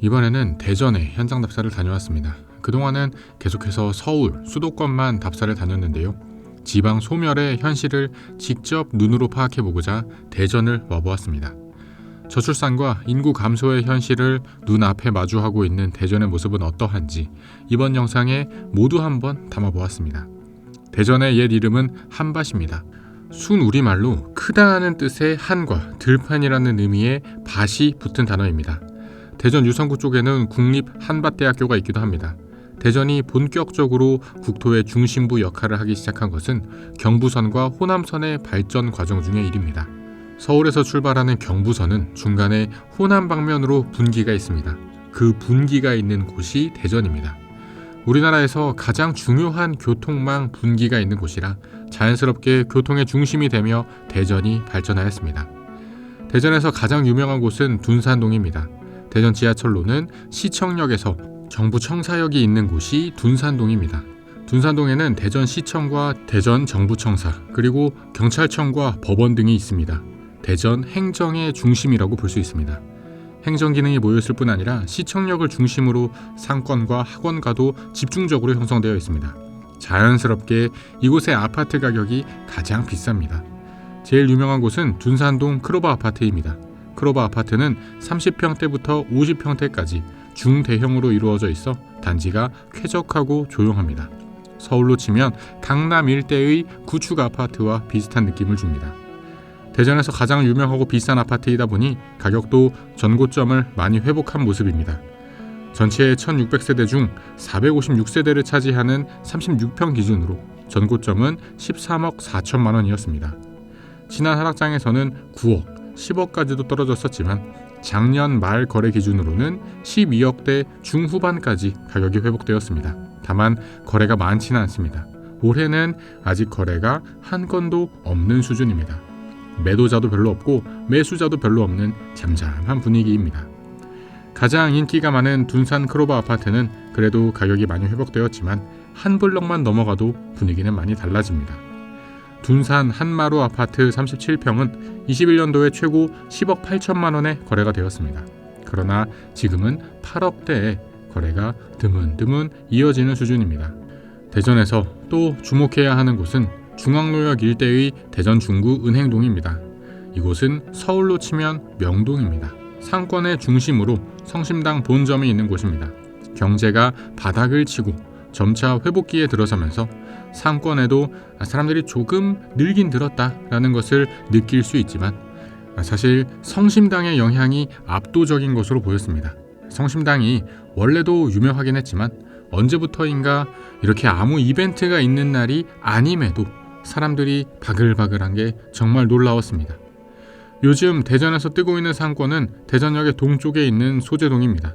이번에는 대전에 현장 답사를 다녀왔습니다. 그동안은 계속해서 서울, 수도권만 답사를 다녔는데요. 지방 소멸의 현실을 직접 눈으로 파악해보고자 대전을 와보았습니다. 저출산과 인구 감소의 현실을 눈앞에 마주하고 있는 대전의 모습은 어떠한지 이번 영상에 모두 한번 담아보았습니다. 대전의 옛 이름은 한밭입니다. 순우리말로 크다는 뜻의 한과 들판이라는 의미의 밭이 붙은 단어입니다. 대전 유성구 쪽에는 국립 한밭대학교가 있기도 합니다. 대전이 본격적으로 국토의 중심부 역할을 하기 시작한 것은 경부선과 호남선의 발전 과정 중의 일입니다. 서울에서 출발하는 경부선은 중간에 호남 방면으로 분기가 있습니다. 그 분기가 있는 곳이 대전입니다. 우리나라에서 가장 중요한 교통망 분기가 있는 곳이라 자연스럽게 교통의 중심이 되며 대전이 발전하였습니다. 대전에서 가장 유명한 곳은 둔산동입니다. 대전 지하철로는 시청역에서 정부 청사역이 있는 곳이 둔산동입니다. 둔산동에는 대전시청과 대전정부청사 그리고 경찰청과 법원 등이 있습니다. 대전 행정의 중심이라고 볼 수 있습니다. 행정 기능이 모였을 뿐 아니라 시청역을 중심으로 상권과 학원가도 집중적으로 형성되어 있습니다. 자연스럽게 이곳의 아파트 가격이 가장 비쌉니다. 제일 유명한 곳은 둔산동 크로바 아파트입니다. 크로바 아파트는 30평대부터 50평대까지 중대형으로 이루어져 있어 단지가 쾌적하고 조용합니다. 서울로 치면 강남 일대의 구축 아파트와 비슷한 느낌을 줍니다. 대전에서 가장 유명하고 비싼 아파트이다 보니 가격도 전고점을 많이 회복한 모습입니다. 전체 1600세대 중 456세대를 차지하는 36평 기준으로 전고점은 13억 4천만 원이었습니다. 지난 하락장에서는 9억, 10억까지도 떨어졌었지만 작년 말 거래 기준으로는 12억대 중후반까지 가격이 회복되었습니다. 다만 거래가 많지는 않습니다. 올해는 아직 거래가 한 건도 없는 수준입니다. 매도자도 별로 없고 매수자도 별로 없는 잠잠한 분위기입니다. 가장 인기가 많은 둔산 크로바 아파트는 그래도 가격이 많이 회복되었지만 한 블럭만 넘어가도 분위기는 많이 달라집니다. 둔산 한마루 아파트 37평은 21년도에 최고 10억 8천만 원에 거래가 되었습니다. 그러나 지금은 8억대에 거래가 드문드문 이어지는 수준입니다. 대전에서 또 주목해야 하는 곳은 중앙로역 일대의 대전 중구 은행동입니다. 이곳은 서울로 치면 명동입니다. 상권의 중심으로 성심당 본점이 있는 곳입니다. 경제가 바닥을 치고 점차 회복기에 들어서면서 상권에도 사람들이 조금 늘긴 늘었다라는 것을 느낄 수 있지만 사실 성심당의 영향이 압도적인 것으로 보였습니다. 성심당이 원래도 유명하긴 했지만 언제부터인가 이렇게 아무 이벤트가 있는 날이 아님에도 사람들이 바글바글한 게 정말 놀라웠습니다. 요즘 대전에서 뜨고 있는 상권은 대전역의 동쪽에 있는 소재동입니다.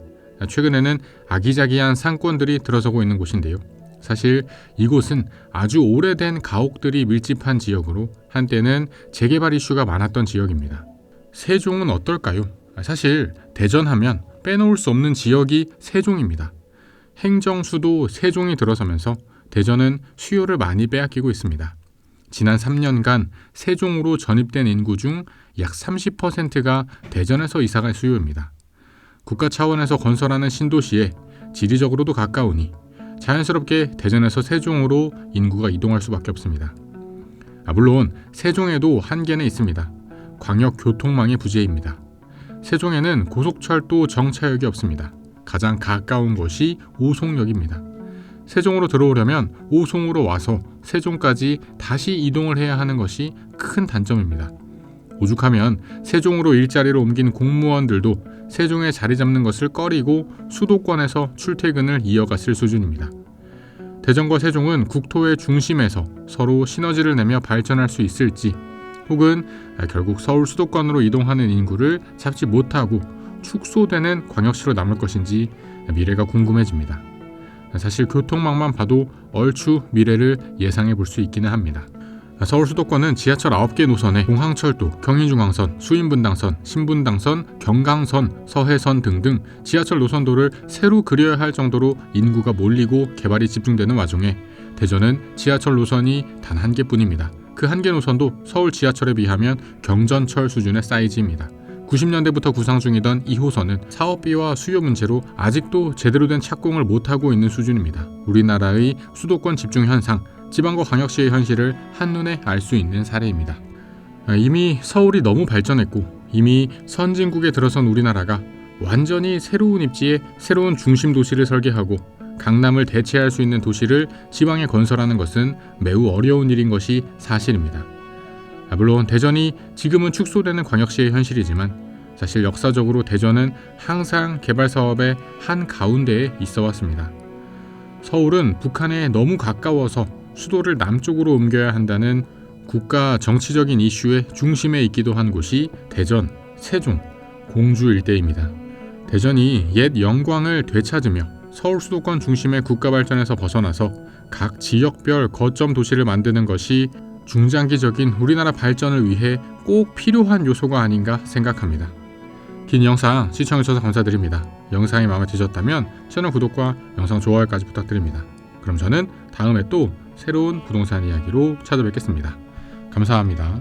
최근에는 아기자기한 상권들이 들어서고 있는 곳인데요. 사실 이곳은 아주 오래된 가옥들이 밀집한 지역으로 한때는 재개발 이슈가 많았던 지역입니다. 세종은 어떨까요? 사실 대전하면 빼놓을 수 없는 지역이 세종입니다. 행정수도 세종이 들어서면서 대전은 수요를 많이 빼앗기고 있습니다. 지난 3년간 세종으로 전입된 인구 중 약 30%가 대전에서 이사갈 수요입니다. 국가 차원에서 건설하는 신도시에 지리적으로도 가까우니 자연스럽게 대전에서 세종으로 인구가 이동할 수밖에 없습니다. 물론 세종에도 한계는 있습니다. 광역교통망의 부재입니다. 세종에는 고속철도 정차역이 없습니다. 가장 가까운 곳이 오송역입니다. 세종으로 들어오려면 오송으로 와서 세종까지 다시 이동을 해야 하는 것이 큰 단점입니다. 오죽하면 세종으로 일자리를 옮긴 공무원들도 세종에 자리 잡는 것을 꺼리고 수도권에서 출퇴근을 이어갔을 수준입니다. 대전과 세종은 국토의 중심에서 서로 시너지를 내며 발전할 수 있을지 혹은 결국 서울 수도권으로 이동하는 인구를 잡지 못하고 축소되는 광역시로 남을 것인지 미래가 궁금해집니다. 사실 교통망만 봐도 얼추 미래를 예상해 볼 수 있기는 합니다. 서울 수도권은 지하철 9개 노선에 공항철도, 경인중앙선, 수인분당선, 신분당선, 경강선, 서해선 등등 지하철 노선도를 새로 그려야 할 정도로 인구가 몰리고 개발이 집중되는 와중에 대전은 지하철 노선이 단 한 개뿐입니다. 그 한 개 노선도 서울 지하철에 비하면 경전철 수준의 사이즈입니다. 90년대부터 구상 중이던 2호선은 사업비와 수요 문제로 아직도 제대로 된 착공을 못하고 있는 수준입니다. 우리나라의 수도권 집중 현상, 지방과 광역시의 현실을 한눈에 알 수 있는 사례입니다. 이미 서울이 너무 발전했고 이미 선진국에 들어선 우리나라가 완전히 새로운 입지에 새로운 중심 도시를 설계하고 강남을 대체할 수 있는 도시를 지방에 건설하는 것은 매우 어려운 일인 것이 사실입니다. 물론 대전이 지금은 축소되는 광역시의 현실이지만 사실 역사적으로 대전은 항상 개발 사업의 한가운데에 있어 왔습니다. 서울은 북한에 너무 가까워서 수도를 남쪽으로 옮겨야 한다는 국가 정치적인 이슈의 중심에 있기도 한 곳이 대전, 세종, 공주 일대입니다. 대전이 옛 영광을 되찾으며 서울 수도권 중심의 국가 발전에서 벗어나서 각 지역별 거점 도시를 만드는 것이 중장기적인 우리나라 발전을 위해 꼭 필요한 요소가 아닌가 생각합니다. 긴 영상 시청해주셔서 감사드립니다. 영상이 마음에 드셨다면 채널 구독과 영상 좋아요까지 부탁드립니다. 그럼 저는 다음에 또 새로운 부동산 이야기로 찾아뵙겠습니다. 감사합니다.